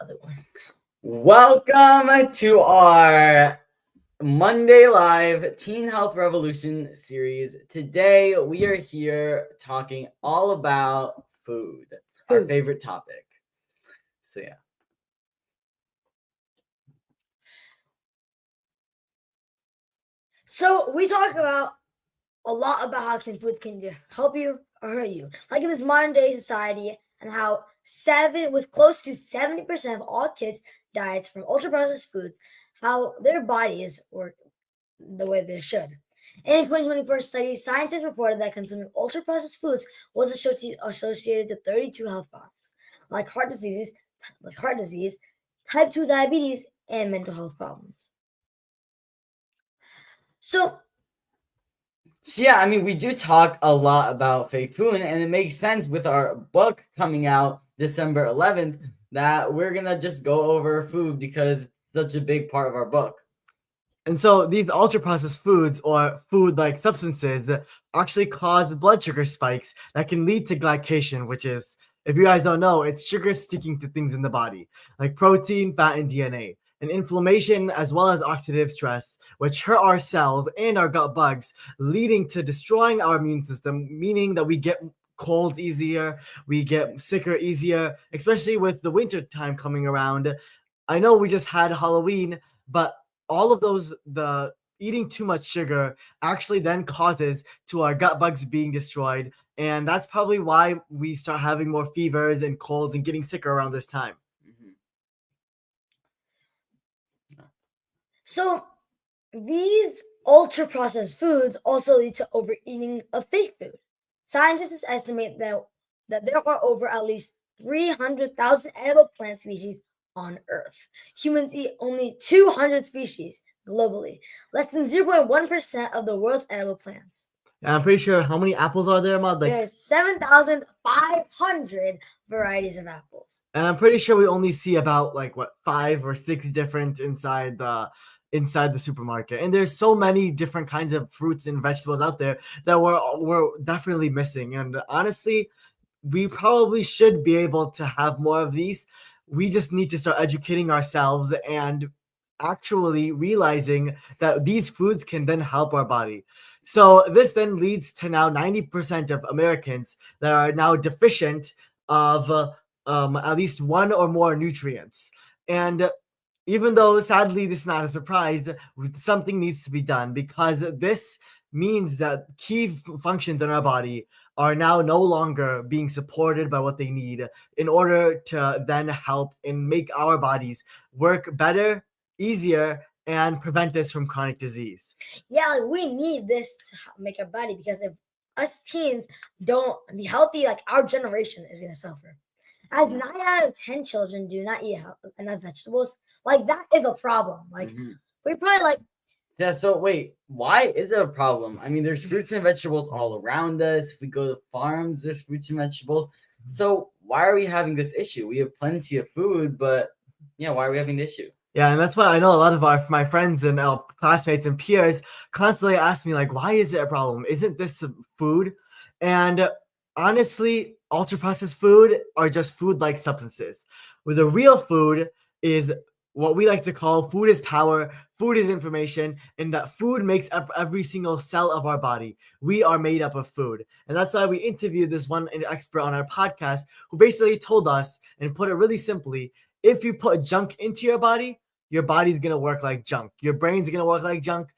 other one. Welcome to our Monday Live Teen Health Revolution series. Today we are here talking all about food, our favorite topic. So yeah. So we talk about a lot about how food can help you or hurt you, like in this modern day society, and how with close to 70% of all kids' diets from ultra processed foods, how their bodies work the way they should. In a 2024 study, scientists reported that consuming ultra processed foods was associated to 32 health problems, like heart disease, type 2 diabetes, and mental health problems. So yeah, I mean, we do talk a lot about fake food, and it makes sense with our book coming out December 11th that we're gonna just go over food because it's such a big part of our book. And so these ultra-processed foods or food-like substances actually cause blood sugar spikes that can lead to glycation, which is, if you guys don't know, it's sugar sticking to things in the body, like protein, fat, and DNA. And inflammation as well as oxidative stress, which hurt our cells and our gut bugs, leading to destroying our immune system, meaning that we get colds easier, we get sicker easier, especially with the winter time coming around. I know we just had Halloween, but all of the eating too much sugar actually then causes to our gut bugs being destroyed, and that's probably why we start having more fevers and colds and getting sicker around this time. So these ultra processed foods also lead to overeating of fake food. Scientists estimate that there are over at least 300,000 edible plant species on Earth. Humans eat only 200 species globally, less than 0.1% of the world's edible plants. And I'm pretty sure, how many apples are there, Ahmad? There's 7,500 varieties of apples. And I'm pretty sure we only see about 5 or 6 different inside the supermarket. And there's so many different kinds of fruits and vegetables out there that we're definitely missing. And honestly, we probably should be able to have more of these. We just need to start educating ourselves and actually realizing that these foods can then help our body. So this then leads to now 90% of Americans that are now deficient of at least one or more nutrients. And even though sadly this is not a surprise, something needs to be done, because this means that key functions in our body are now no longer being supported by what they need in order to then help and make our bodies work better, easier, and prevent us from chronic disease. Yeah, we need this to make our body, because if us teens don't be healthy, our generation is going to suffer. As 9 out of 10 children do not eat enough vegetables, that is a problem. We probably Yeah, so wait, why is it a problem? I mean, there's fruits and vegetables all around us. If we go to farms, there's fruits and vegetables. So why are we having this issue? We have plenty of food, but yeah, why are we having the issue? Yeah, and that's why I know a lot of my friends and classmates and peers constantly ask me, why is it a problem? Isn't this food? And honestly, ultra-processed food are just food-like substances. Where the real food is what we like to call food is power, food is information, and that food makes up every single cell of our body. We are made up of food. And that's why we interviewed this one expert on our podcast who basically told us, and put it really simply, if you put junk into your body's going to work like junk. Your brain's going to work like junk.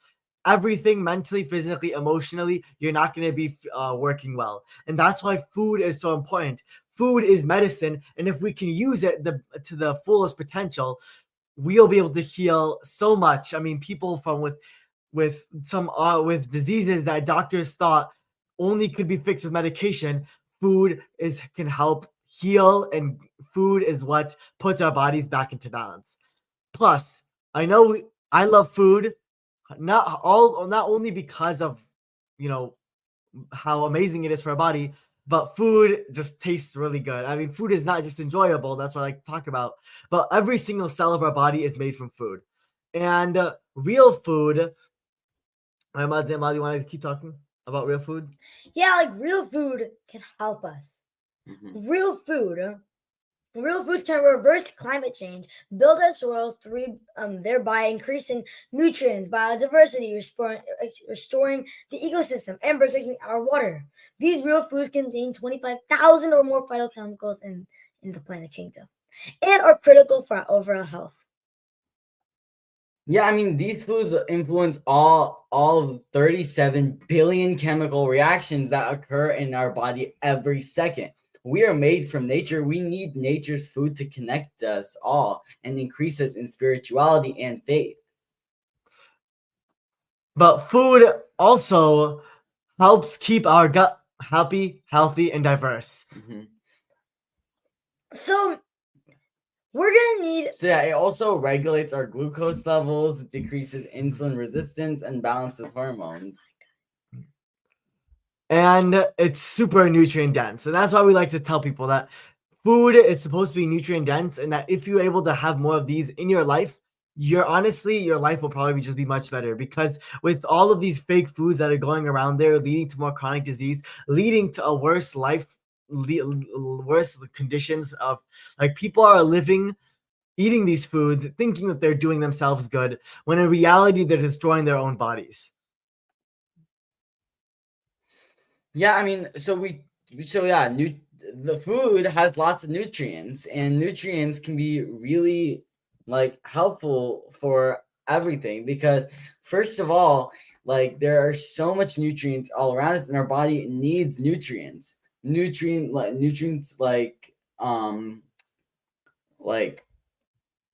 Everything mentally, physically, emotionally, you're not going to be working well. And that's why food is so important. Food is medicine. And if we can use it to the fullest potential, we'll be able to heal so much. I mean, people with diseases that doctors thought only could be fixed with medication, can help heal, and food is what puts our bodies back into balance. Plus, I know I love food, not only because of how amazing it is for our body, but food just tastes really good. I mean, food is not just enjoyable, that's what I like to talk about, but every single cell of our body is made from food. And real food, Ahmad, you want to keep talking about real food? Yeah, real food can help us. Real food Real foods can reverse climate change, build our soils, thereby increasing nutrients, biodiversity, restoring the ecosystem, and protecting our water. These real foods contain 25,000 or more phytochemicals in the plant kingdom and are critical for our overall health. Yeah, I mean these foods influence all 37 billion chemical reactions that occur in our body every second. We are made from nature. We need nature's food to connect us all and increase us in spirituality and faith. But food also helps keep our gut happy, healthy, and diverse. Mhm. So we're gonna need So yeah, it also regulates our glucose levels, decreases insulin resistance, and balances hormones. And it's super nutrient dense. And that's why we like to tell people that food is supposed to be nutrient dense, and that if you're able to have more of these in your life, your life will probably just be much better, because with all of these fake foods that are going around there leading to more chronic disease, leading to a worse life, worse conditions of, like, people are living eating these foods thinking that they're doing themselves good, when in reality they're destroying their own bodies. Yeah, I mean, the food has lots of nutrients, and nutrients can be really like helpful for everything because first of all, like there are so much nutrients all around us, and our body needs nutrients. Nutrients like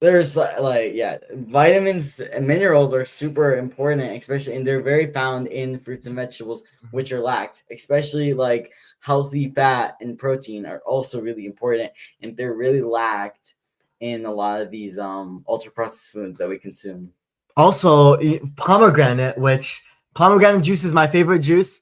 there's yeah, vitamins and minerals are super important, especially, and they're very found in fruits and vegetables, which are lacked. Especially like healthy fat and protein are also really important, and they're really lacked in a lot of these ultra processed foods that we consume. Also, pomegranate juice is my favorite juice.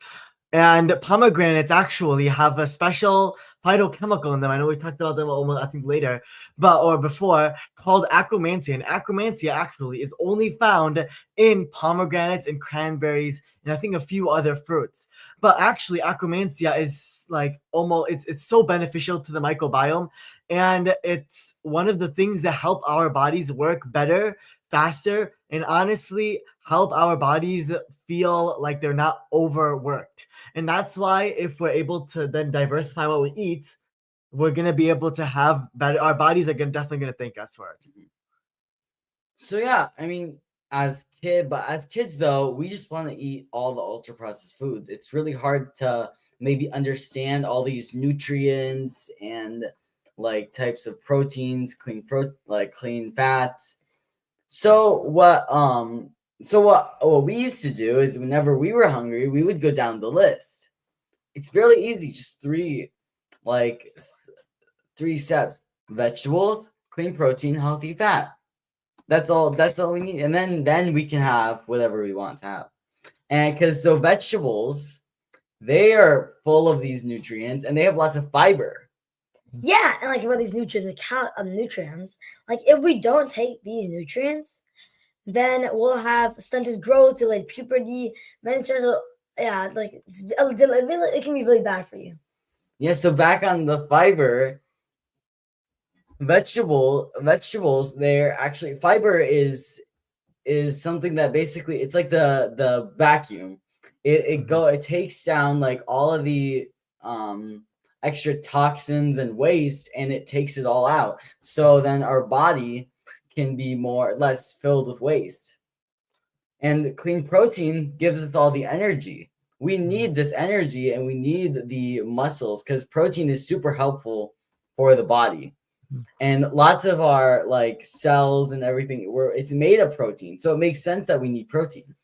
And pomegranates actually have a special phytochemical in them. I know we talked about them almost, I think, later, or before, called acromantia. And acromantia actually is only found in pomegranates and cranberries and I think a few other fruits. But actually, acromantia is like almost it's so beneficial to the microbiome, and it's one of the things that help our bodies work better, faster, and honestly help our bodies feel like they're not overworked. And that's why if we're able to then diversify what we eat, we're gonna be able to have better. Our bodies are definitely gonna thank us for it. So yeah, I mean, as kids though, we just want to eat all the ultra processed foods. It's really hard to maybe understand all these nutrients and like types of proteins, clean fats. So what we used to do is whenever we were hungry, we would go down the list. It's really easy, just three steps: vegetables, clean protein, healthy fat. That's all we need, and then we can have whatever we want to have. And because so vegetables, they are full of these nutrients, and they have lots of fiber. Yeah, and like about these nutrients, like if we don't take these nutrients, then we'll have stunted growth, delayed puberty, mental. Yeah, like it can be really bad for you. Yeah, so back on the fiber, vegetables, they're actually fiber is something that basically it's like the vacuum. It takes down like all of the extra toxins and waste, and it takes it all out. So then our body can be less filled with waste. And clean protein gives us all the energy. We need this energy, and we need the muscles because protein is super helpful for the body. And lots of our like cells and everything, it's made of protein, so it makes sense that we need protein.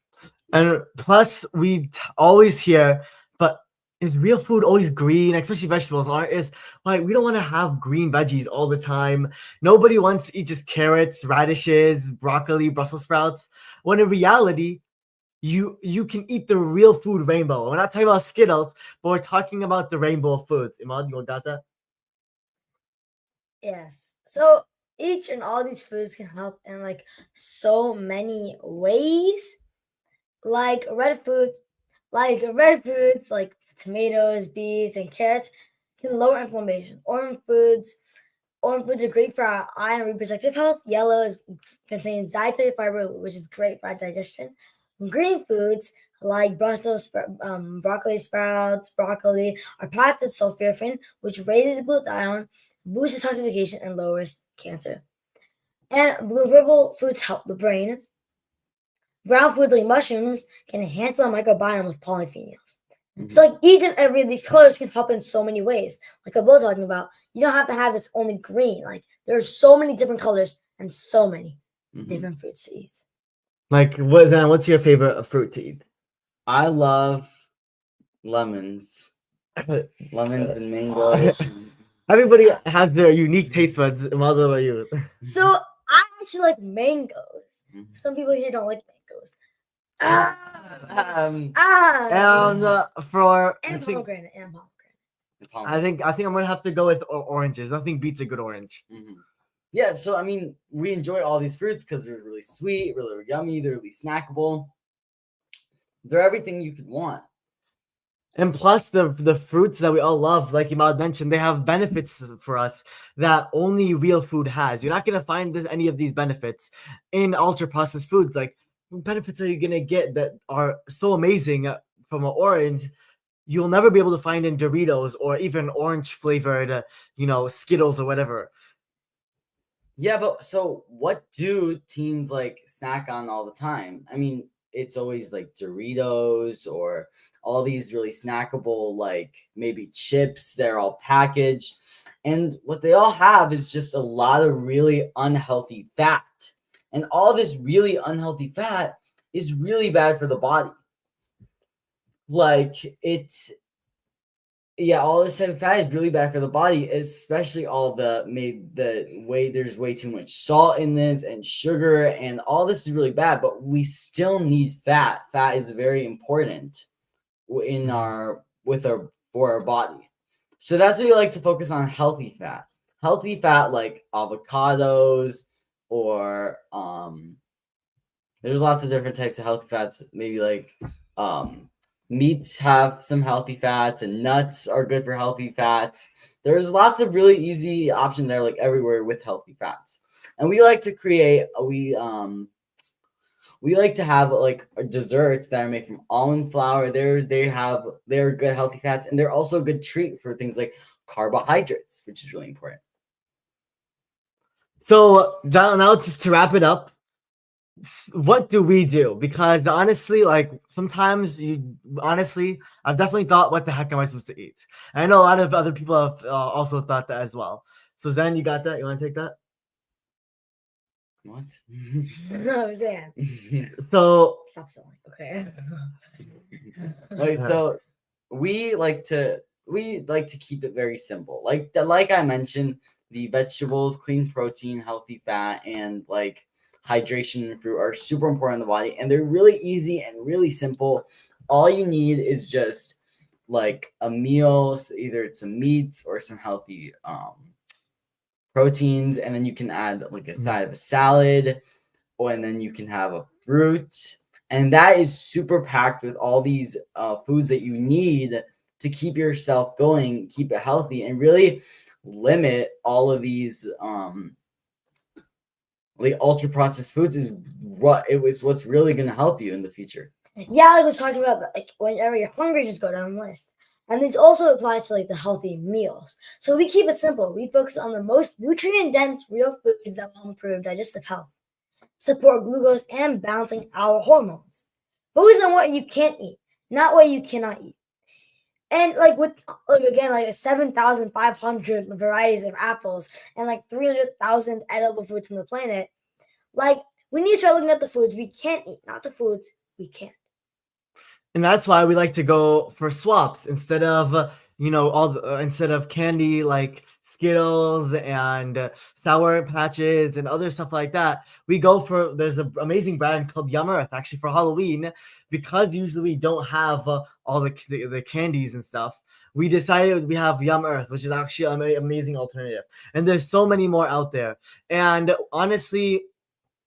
And plus, we always hear, but is real food always green, especially vegetables? Aren't is like we don't want to have green veggies all the time. Nobody wants to eat just carrots, radishes, broccoli, Brussels sprouts. When in reality, you can eat the real food rainbow. We're not talking about Skittles, but we're talking about the rainbow of foods. Imad, you got that? Yes. So each and all these foods can help in like so many ways. Like red foods like tomatoes, beets, and carrots can lower inflammation. Orange foods Orange foods are great for our eye and reproductive health. Yellow contains dietary fiber, which is great for our digestion. Green foods like broccoli sprouts, broccoli are packed with sulforaphane, which raises glutathione, boosts detoxification, and lowers cancer. And blue purple foods help the brain. Brown foods like mushrooms can enhance the microbiome with polyphenols. So like each and every of these colors can help in so many ways. Like I'm talking about, you don't have to have it's only green. Like there's so many different colors and so many different fruits to eat. Like what's your favorite fruit to eat? I love lemons. Lemons and mangoes. Everybody has their unique taste buds. What about you? So I actually like mangoes. Some people here don't like mangoes. And pomegranate. I think I'm gonna have to go with oranges. Nothing beats a good orange. Yeah, so I mean, we enjoy all these fruits because they're really sweet, really yummy, they're really snackable. They're everything you could want. And plus the fruits that we all love, like Imad mentioned, they have benefits for us that only real food has. You're not gonna find any of these benefits in ultra processed foods. Like, what benefits are you gonna get that are so amazing from an orange? You'll never be able to find in Doritos or even orange flavored, Skittles or whatever. Yeah, but so what do teens like snack on all the time? I mean, it's always like Doritos or all these really snackable, like maybe chips. They're all packaged. And what they all have is just a lot of really unhealthy fat. And all this really unhealthy fat is really bad for the body. Like all this type of fat is really bad for the body, especially all there's way too much salt in this and sugar, and all this is really bad, but we still need fat. Fat is very important for our body. So that's why we like to focus on healthy fat. Healthy fat like avocados or there's lots of different types of healthy fats, maybe like meats have some healthy fats, and nuts are good for healthy fats. There's lots of really easy options there, like everywhere with healthy fats. And we like to create, we like to have like desserts that are made from almond flour. They're good healthy fats, and they're also a good treat for things like carbohydrates, which is really important. So now just to wrap it up, what do we do? Because honestly, like sometimes I've definitely thought, what the heck am I supposed to eat? And I know a lot of other people have also thought that as well. So Zen, you got that? You want to take that? What? No, Zen. So Stop selling. Okay. So we like to keep it very simple. Like I mentioned, the vegetables, clean protein, healthy fat, and like hydration and fruit are super important in the body, and they're really easy and really simple. All you need is just like a meal, so either it's some meats or some healthy proteins, and then you can add like a side of a salad, and then you can have a fruit, and that is super packed with all these foods that you need to keep yourself going, keep it healthy, and really limit all of these like ultra processed foods is what's really going to help you in the future. Yeah, I was talking about like whenever you're hungry, just go down the list. And this also applies to like the healthy meals. So we keep it simple. We focus on the most nutrient-dense real foods that will improve digestive health, support glucose, and balancing our hormones. Focus on what you can eat, not what you cannot eat. And like with like 7,500 varieties of apples and like 300,000 edible foods on the planet, like we need to start looking at the foods we can eat, not the foods we can't. And that's why we like to go for swaps instead of instead of candy like Skittles and Sour Patches and other stuff like that. We go for, there's an amazing brand called Yum Earth actually for Halloween, because usually we don't have all the candies and stuff. We decided we have Yum Earth, which is actually an amazing alternative. And there's so many more out there. And honestly,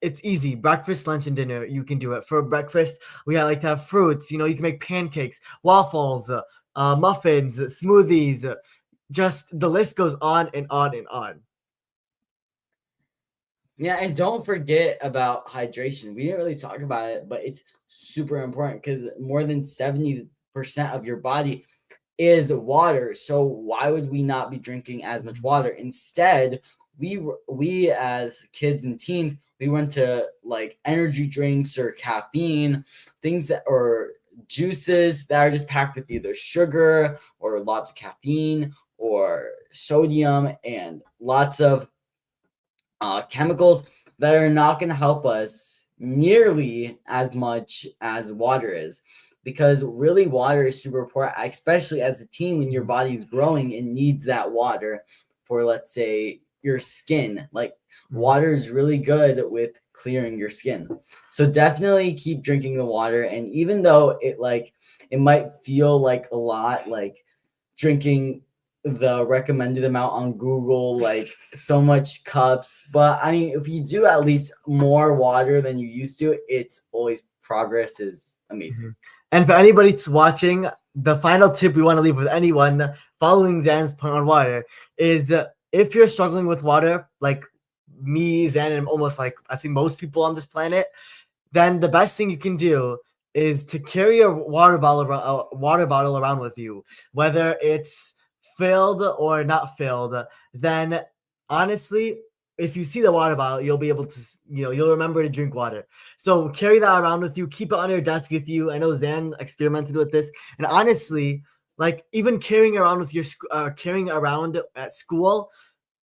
it's easy. Breakfast, lunch, and dinner, you can do it. For breakfast, we like to have fruits. You can make pancakes, waffles, muffins, smoothies. Just the list goes on and on and on. Yeah, and don't forget about hydration. We didn't really talk about it, but it's super important because more than 70% of your body is water. So why would we not be drinking as much water? Instead, we as kids and teens, we went to like energy drinks or caffeine, things that or juices that are just packed with either sugar or lots of caffeine or sodium and lots of chemicals that are not going to help us nearly as much as water is. Because really, water is super important, especially as a teen when your body is growing and needs that water for, let's say, your skin. Like, water is really good with clearing your skin. So definitely keep drinking the water. And even though it might feel like a lot, like drinking the recommended amount on Google, like so much cups. But I mean, if you do at least more water than you used to, it's always progress is amazing. And for anybody watching, the final tip we want to leave with anyone following Zan's point on water is if you're struggling with water, like me, Zan, and almost like I think most people on this planet, then the best thing you can do is to carry a water bottle around with you, whether it's filled or not filled. Then honestly, if you see the water bottle, you'll be able to, you'll remember to drink water. So carry that around with you. Keep it on your desk with you. I know Zan experimented with this, and honestly, like even carrying around at school,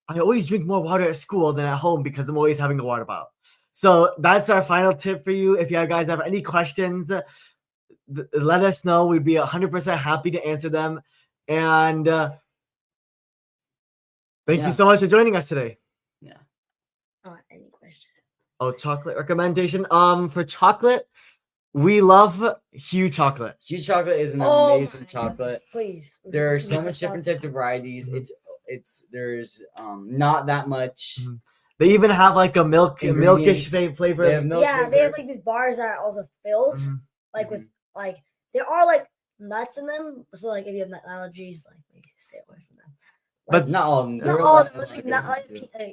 I always drink more water at school than at home because I'm always having a water bottle. So that's our final tip for you. If you guys have any questions, let us know. We'd be 100% happy to answer them. And thank you so much for joining us today. Yeah. Any question? Oh, chocolate recommendation. For chocolate, we love Hue chocolate. Hue chocolate is an amazing chocolate. Please. There are so much different types of varieties. There's not that much. They even have like a milkish flavor. They have milk flavor. They have like these bars that are also filled, like with like there are like nuts in them. So like if you have nut allergies, like maybe stay away from them. But not all of them. Not all of them. It's like not like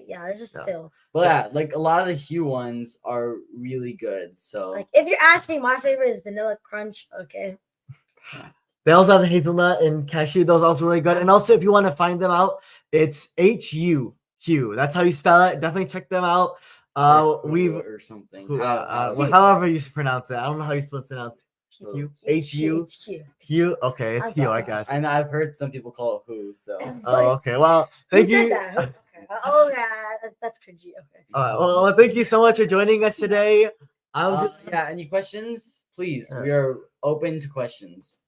yeah, it's just filled. But yeah, like a lot of the Hue ones are really good. So like if you're asking, my favorite is vanilla crunch. Okay. They also have the hazelnut and cashew. Those are also really good. And also, if you want to find them out, it's Hue. Hue. That's how you spell it. Definitely check them out. or something. However you pronounce it. I don't know how you're supposed to pronounce it. Hue. Hue. Hue. Okay, it's Hue, I guess. And I've heard some people call it Who. So. Oh, okay. Well, thank you. Okay. Oh yeah, that's cringy. Okay. Well, thank you so much for joining us today. Yeah. Any questions? Please, we are open to questions.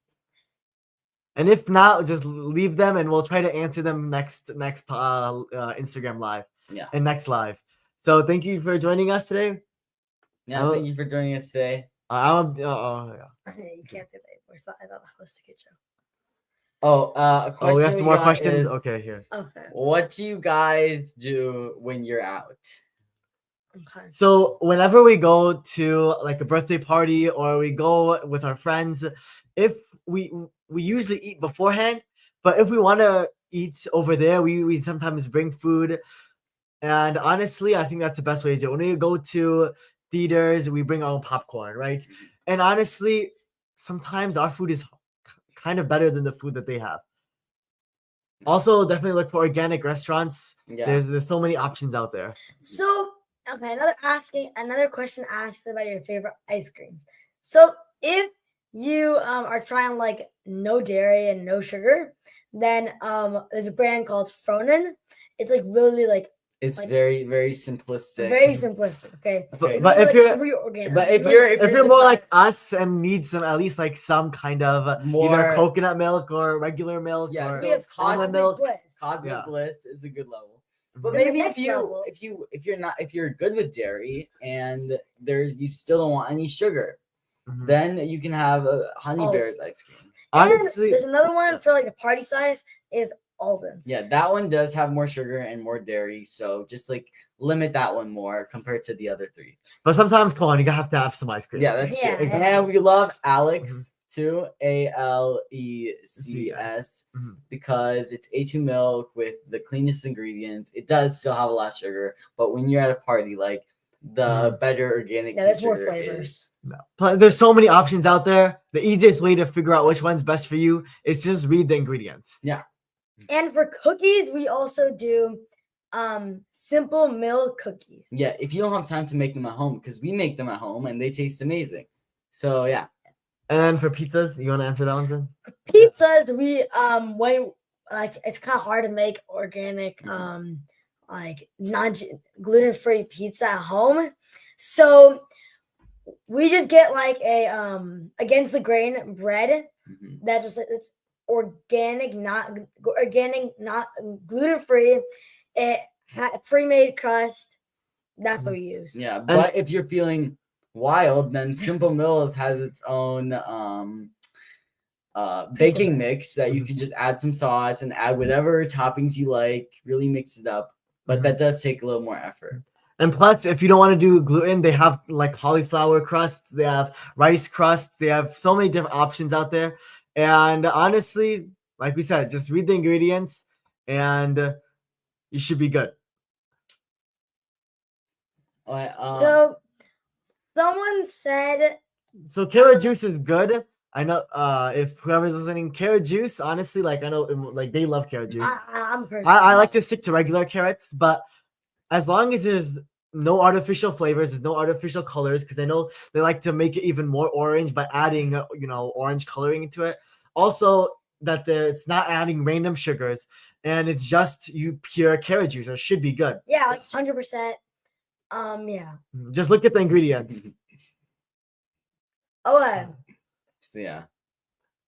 And if not, just leave them, and we'll try to answer them next Instagram live. Yeah. And next live. So thank you for joining us today. Yeah, thank you for joining us today. Yeah. You can't say that anymore. I thought that was a good joke. A question. We have some more questions. Is, okay, here. Okay. What do you guys do when you're out? Okay. So whenever we go to like a birthday party or we go with our friends, if we usually eat beforehand, but if we want to eat over there, we sometimes bring food. And honestly, I think that's the best way to do it. When we go to theaters, we bring our own popcorn, right? And honestly, sometimes our food is kind of better than the food that they have. Also, definitely look for organic restaurants. Yeah. There's so many options out there. So, okay, another question asks about your favorite ice creams. So, if you are trying like no dairy and no sugar, then there's a brand called Fronen. It's like really like it's like, very, very simplistic. Very simplistic. Okay. But if you're more like us and need some at least like some kind of more either coconut milk or regular milk or cosmic milk. Cosmic Bliss is a good level. But maybe if you're good with dairy and you still don't want any sugar, then you can have a Honey Bear's ice cream. Honestly, there's another one for like a party size is Alden's. Yeah, that one does have more sugar and more dairy, so just like limit that one more compared to the other three. But sometimes, come on, you have to have some ice cream. Yeah, that's true. And we love Alex too, ALECS, Mhm. because it's A2 milk with the cleanest ingredients. It does still have a lot of sugar, but when you're at a party, like the better organic Yeah, there's more sugar flavors. is. No. Plus, there's so many options out there. The easiest way to figure out which one's best for you is just read the ingredients. Yeah. And for cookies, we also do simple milk cookies. Yeah, if you don't have time to make them at home, because we make them at home and they taste amazing. So yeah. And for pizzas, you want to answer that one, Zen? Pizzas, we when like it's kind of hard to make organic like non gluten-free pizza at home. So we just get like a against the grain bread that just it's organic, not gluten-free. It pre-made crust. That's what we use. Yeah, but if you're feeling wild, then Simple Mills has its own baking mix that you can just add some sauce and add whatever toppings you like, really mix it up. But that does take a little more effort. And plus, if you don't want to do gluten, they have like cauliflower crusts, they have rice crusts, they have so many different options out there. And honestly, like we said, just read the ingredients and you should be good. So someone said so carrot juice is good. I know if whoever's listening, carrot juice, honestly, like I know like they love carrot juice. I like to stick to regular carrots, but as long as there's no artificial flavors, there's no artificial colors, because I know they like to make it even more orange by adding orange coloring into it. Also, that it's not adding random sugars, and it's just pure carrot juice. It should be good. Yeah, like 100%. Yeah. Just look at the ingredients. Oh, so yeah.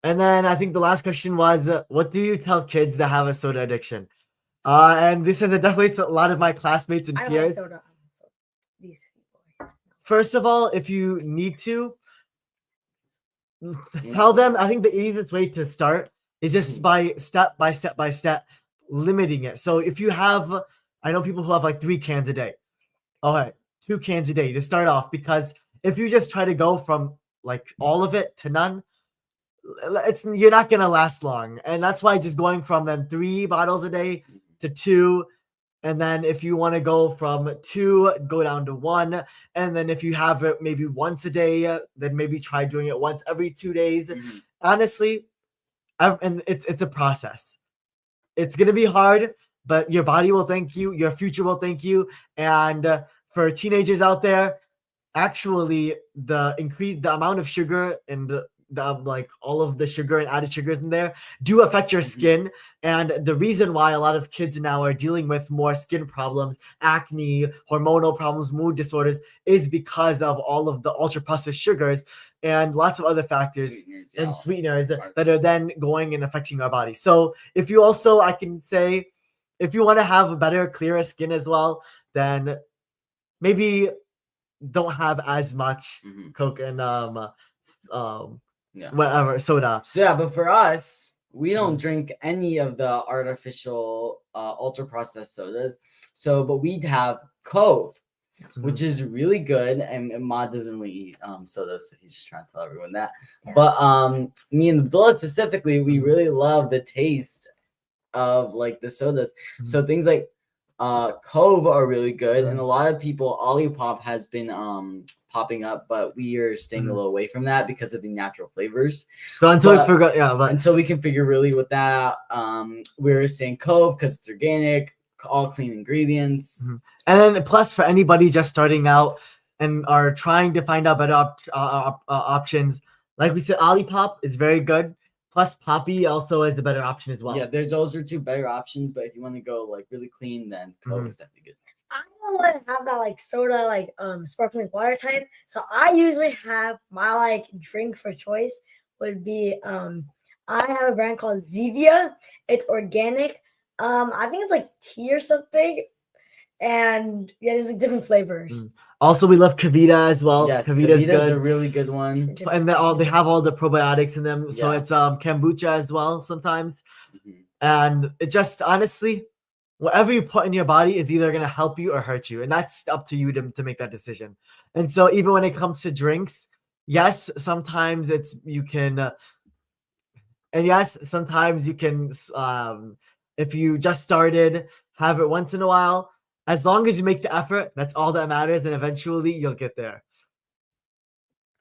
And then I think the last question was, what do you tell kids that have a soda addiction? And this is definitely a lot of my classmates and peers. I like soda. These people. First of all, if you need to, tell them. I think the easiest way to start is just by step limiting it. So if you have, I know people who have like 3 cans a day. Okay, 2 cans a day to start off, because if you just try to go from like all of it to none, you're not gonna last long. And that's why just going from then 3 bottles a day to 2, and then if you want to go from 2, go down to 1, and then if you have it maybe once a day, then maybe try doing it once every 2 days. Honestly, and it's a process. It's gonna be hard, but your body will thank you, your future will thank you. And for teenagers out there, actually the amount of sugar and like all of the sugar and added sugars in there do affect your skin. And the reason why a lot of kids now are dealing with more skin problems, acne, hormonal problems, mood disorders, is because of all of the ultra processed sugars and lots of other factors and sweeteners that are then going and affecting our body. So if you also, I can say, if you want to have a better, clearer skin as well, then maybe don't have as much Coke and whatever soda. So yeah, but for us, we don't drink any of the artificial ultra processed sodas. So, but we'd have Cove, which is really good. And Ma doesn't really eat sodas, so he's just trying to tell everyone that. Yeah. But me and the Villa specifically, we really love the taste of like the sodas. So things like Cove are really good, and a lot of people, Olipop has been popping up, but we are staying a little away from that because of the natural flavors. So until we can figure really what that we're saying Cove because it's organic, all clean ingredients. And then plus for anybody just starting out and are trying to find out better options, like we said, Olipop is very good. Plus, Poppy also is the better option as well. Yeah, those are 2 better options. But if you want to go like really clean, then Cove is definitely good. I don't want to have that like soda, like sparkling water type. So I usually have my like drink for choice would be I have a brand called Zevia. It's organic. I think it's like tea or something. And yeah, there's like different flavors. Also, we love Kavita as well. Yeah, Kavita's good. A really good one. And they have all the probiotics in them. So it's kombucha as well sometimes. And it just honestly, whatever you put in your body is either gonna help you or hurt you. And that's up to you to make that decision. And so even when it comes to drinks, yes, sometimes you can, and yes, sometimes you can, if you just started, have it once in a while. As long as you make the effort, that's all that matters, and eventually you'll get there.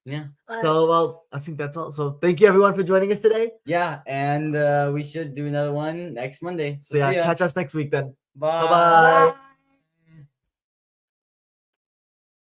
Yeah. So, well, I think that's all. So, thank you everyone for joining us today. Yeah, and we should do another one next Monday. So, yeah, see ya. catch us next week then. Bye. Bye-bye. Bye.